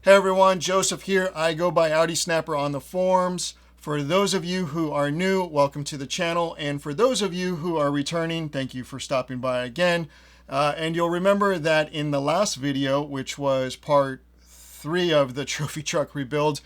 Hey everyone, Joseph here. I go by Audi Snapper on the forums. For those of you who are new, welcome to the channel. And for those of you who are returning, thank you for stopping by again. And you'll remember that in the last video, which was part 3 of the trophy truck rebuild,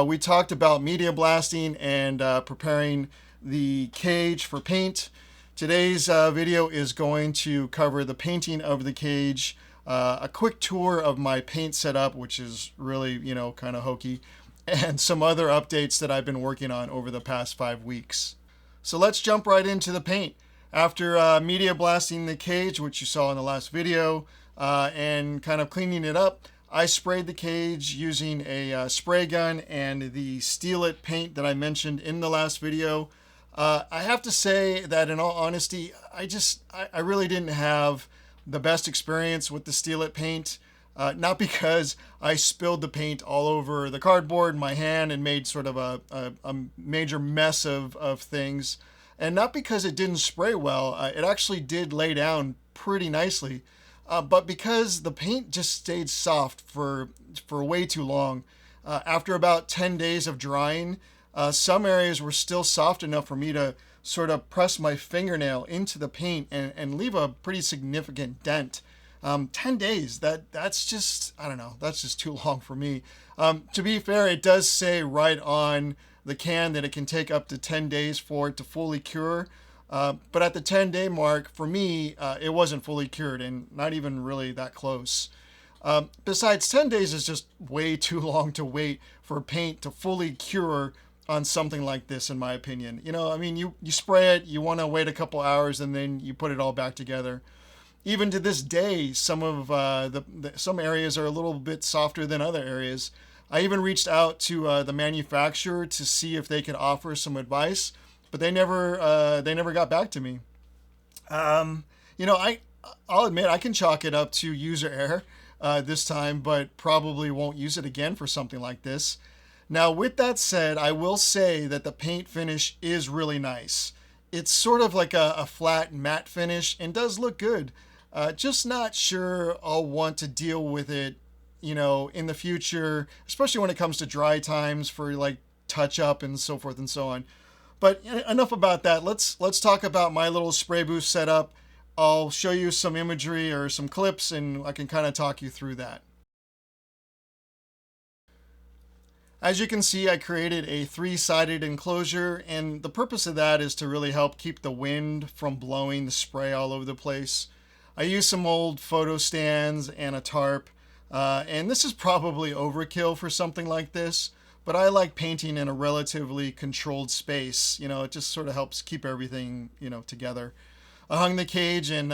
we talked about media blasting and preparing the cage for paint. Today's video is going to cover the painting of the cage, a quick tour of my paint setup, which is really, kind of hokey, and some other updates that I've been working on over the past 5 weeks. So let's jump right into the paint. After media blasting the cage, which you saw in the last video, and kind of cleaning it up, I sprayed the cage using a spray gun and the Steel It paint that I mentioned in the last video. I have to say that in all honesty, I really didn't have the best experience with the Steel It paint. Not because I spilled the paint all over the cardboard, my hand, and made sort of a major mess of things. And not because it didn't spray well. It actually did lay down pretty nicely. But because the paint just stayed soft for way too long. After about 10 days of drying, some areas were still soft enough for me to sort of press my fingernail into the paint and leave a pretty significant dent. 10 days, that's just, I don't know, that's just too long for me. To be fair, it does say right on the can that it can take up to 10 days for it to fully cure. But at the 10-day mark, for me, it wasn't fully cured and not even really that close. Besides, 10 days is just way too long to wait for paint to fully cure on something like this, in my opinion. You spray it, you want to wait a couple hours, and then you put it all back together. Even to this day, some of some areas are a little bit softer than other areas. I even reached out to the manufacturer to see if they could offer some advice, but they never got back to me. I'll admit I can chalk it up to user error this time, but probably won't use it again for something like this. Now, with that said, I will say that the paint finish is really nice. It's sort of like a flat matte finish and does look good. Just not sure I'll want to deal with it, in the future, especially when it comes to dry times for like touch up and so forth and so on. But enough about that. Let's talk about my little spray booth setup. I'll show you some imagery or some clips and I can kind of talk you through that. As you can see, I created a 3-sided enclosure, and the purpose of that is to really help keep the wind from blowing the spray all over the place. I used some old photo stands and a tarp, and this is probably overkill for something like this, but I like painting in a relatively controlled space. It just sort of helps keep everything, together. I hung the cage and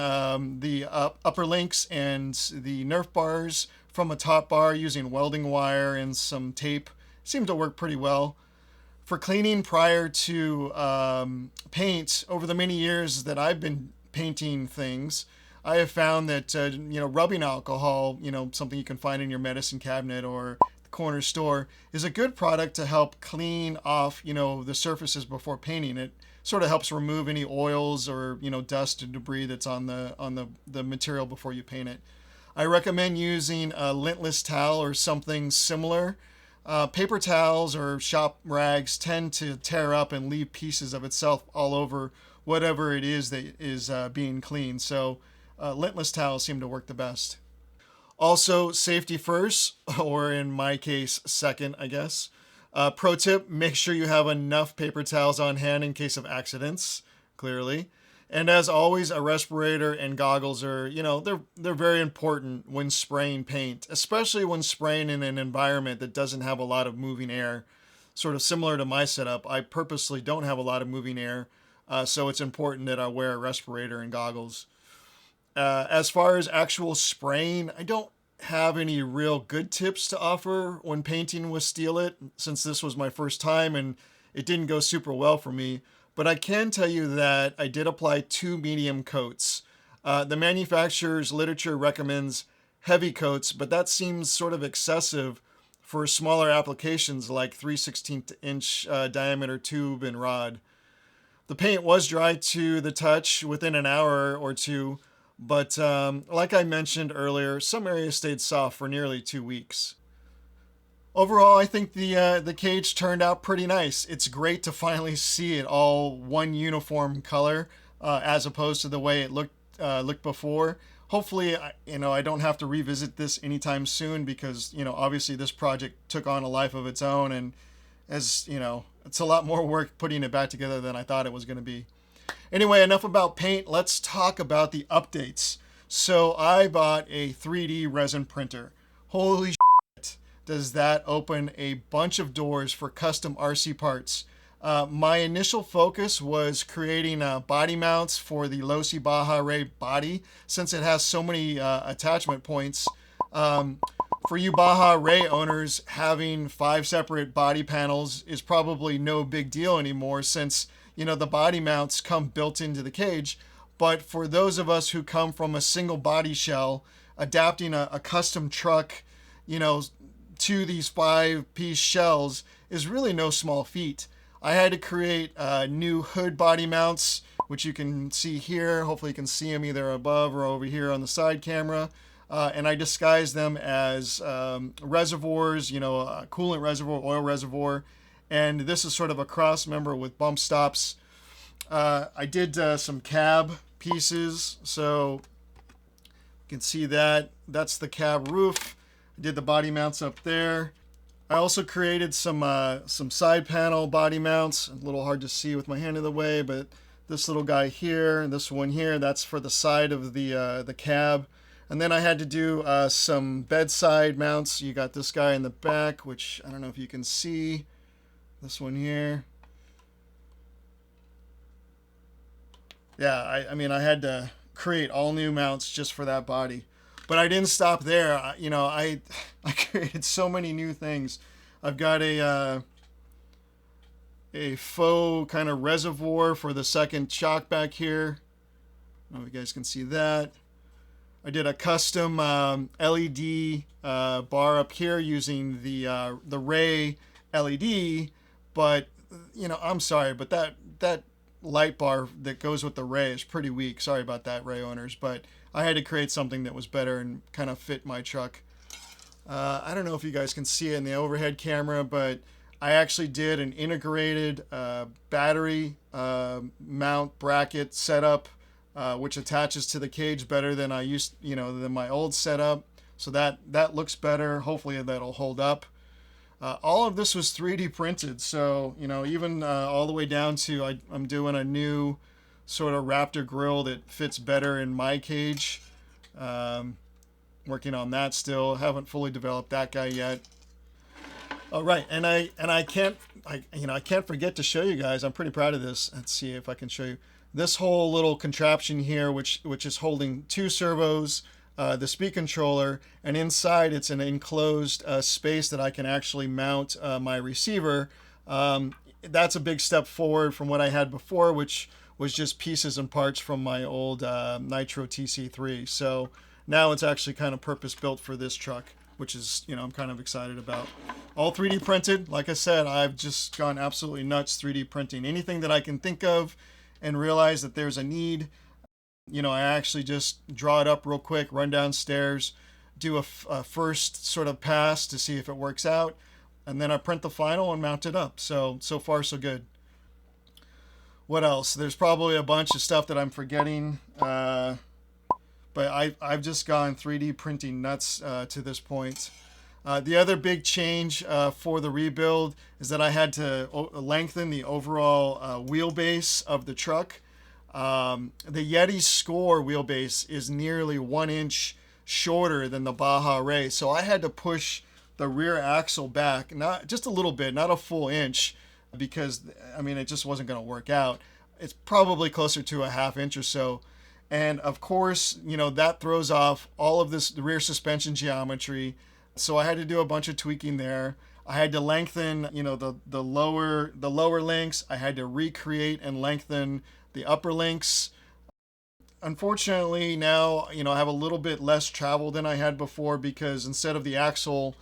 the upper links and the Nerf bars from a top bar using welding wire and some tape. Seemed to work pretty well. For cleaning prior to paint, over the many years that I've been painting things, I have found that, rubbing alcohol, something you can find in your medicine cabinet or the corner store, is a good product to help clean off, the surfaces before painting. It sort of helps remove any oils or, dust and debris that's on the material before you paint it. I recommend using a lintless towel or something similar. Paper towels or shop rags tend to tear up and leave pieces of itself all over whatever it is that is being cleaned. So lintless towels seem to work the best. Also, safety first, or in my case, second, I guess. Pro tip, make sure you have enough paper towels on hand in case of accidents, clearly. And as always, a respirator and goggles are, they're very important when spraying paint, especially when spraying in an environment that doesn't have a lot of moving air. Sort of similar to my setup, I purposely don't have a lot of moving air, so it's important that I wear a respirator and goggles. As far as actual spraying, I don't have any real good tips to offer when painting with Steel It, since this was my first time and it didn't go super well for me. But I can tell you that I did apply 2 medium coats. The manufacturer's literature recommends heavy coats, but that seems sort of excessive for smaller applications like 3/16 inch diameter tube and rod. The paint was dry to the touch within an hour or two, but like I mentioned earlier, some areas stayed soft for nearly 2 weeks. Overall, I think the cage turned out pretty nice. It's great to finally see it all one uniform color, as opposed to the way it looked before. Hopefully, I don't have to revisit this anytime soon because obviously this project took on a life of its own, and as it's a lot more work putting it back together than I thought it was going to be. Anyway, enough about paint. Let's talk about the updates. So I bought a 3D resin printer. Holy shit, does that open a bunch of doors for custom RC parts. My initial focus was creating body mounts for the Losi Baja Ray body, since it has so many attachment points. For you Baja Ray owners, having 5 separate body panels is probably no big deal anymore, since the body mounts come built into the cage. But for those of us who come from a single body shell, adapting a custom truck to these 5-piece shells is really no small feat. I had to create new hood body mounts, which you can see here. Hopefully you can see them either above or over here on the side camera. And I disguised them as reservoirs, a coolant reservoir, oil reservoir. And this is sort of a cross member with bump stops. I did some cab pieces, so you can see that. That's the cab roof. I did the body mounts up there. I also created some side panel body mounts. A little hard to see with my hand in the way, but this little guy here and this one here, that's for the side of the cab. And then I had to do some bedside mounts. You got this guy in the back, which I don't know if you can see. This one here. Yeah, I mean, I had to create all new mounts just for that body. But I didn't stop there. I created so many new things. I've got a faux kind of reservoir for the second shock back here. I don't know if you guys can see that. I did a custom LED bar up here using the Ray LED, but I'm sorry, but that light bar that goes with the Ray is pretty weak. Sorry about that, Ray owners, but I had to create something that was better and kind of fit my truck. I don't know if you guys can see it in the overhead camera, but I actually did an integrated battery mount bracket setup, which attaches to the cage better than than my old setup. So that looks better. Hopefully that'll hold up. All of this was 3D printed, so even all the way down to I'm doing a new sort of Raptor grill that fits better in my cage. Working on that still. Haven't fully developed that guy yet. All right, and I can't forget to show you guys. I'm pretty proud of this. Let's see if I can show you this whole little contraption here, which is holding 2 servos, the speed controller, and inside it's an enclosed space that I can actually mount my receiver. That's a big step forward from what I had before, which was just pieces and parts from my old Nitro TC3. So now it's actually kind of purpose built for this truck, which is, I'm kind of excited about. All 3D printed. Like I said, I've just gone absolutely nuts 3D printing. Anything that I can think of and realize that there's a need, I actually just draw it up real quick, run downstairs, do a first sort of pass to see if it works out, and then I print the final and mount it up. So far so good. What else? There's probably a bunch of stuff that I'm forgetting, but I've just gone 3D printing nuts to this point. The other big change for the rebuild is that I had to lengthen the overall wheelbase of the truck. The Yeti Score wheelbase is nearly 1 inch shorter than the Baja Ray, so I had to push the rear axle back, not just a little bit, not a full inch, because it just wasn't going to work out. It's probably closer to a 1/2 inch or so. And of course, that throws off all of the rear suspension geometry. So I had to do a bunch of tweaking there. I had to lengthen, the lower links. I had to recreate and lengthen the upper links. Unfortunately, now, I have a little bit less travel than I had before, because instead of the axle,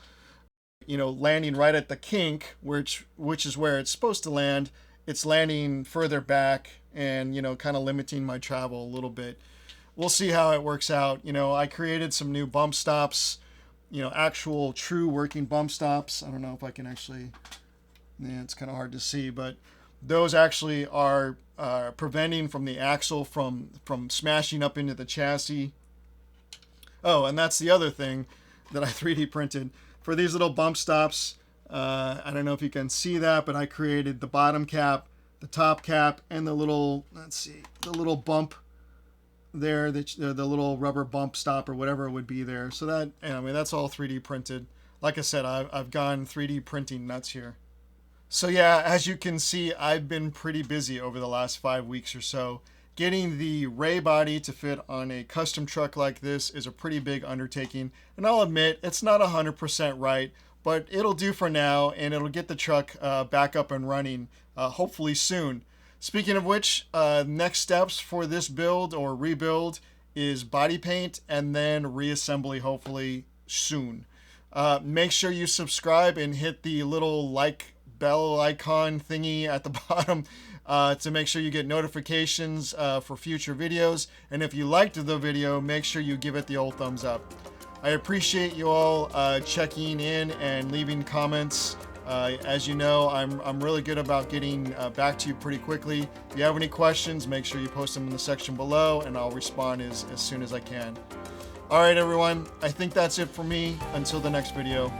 landing right at the kink, which is where it's supposed to land, it's landing further back and, kind of limiting my travel a little bit. We'll see how it works out. I created some new bump stops. you know, actual true working bump stops. I don't know if I can actually, yeah, it's kind of hard to see, but those actually are preventing from the axle from smashing up into the chassis. Oh, and that's the other thing that I 3D printed for these little bump stops. I don't know if you can see that, but I created the bottom cap, the top cap, and the little, let's see, the little bump there, the little rubber bump stop or whatever it would be there. So that, I mean, that's all 3D printed. Like I said, I've gone 3D printing nuts here. So yeah, as you can see, I've been pretty busy over the last 5 weeks or so. Getting the Ray body to fit on a custom truck like this is a pretty big undertaking. And I'll admit, it's not 100% right, but it'll do for now, and it'll get the truck back up and running, hopefully soon. Speaking of which, next steps for this build or rebuild is body paint and then reassembly, hopefully soon. Make sure you subscribe and hit the little like bell icon thingy at the bottom to make sure you get notifications for future videos. And if you liked the video, make sure you give it the old thumbs up. I appreciate you all checking in and leaving comments. As you know, I'm really good about getting back to you pretty quickly. If you have any questions, make sure you post them in the section below, and I'll respond as soon as I can. All right, everyone, I think that's it for me. Until the next video.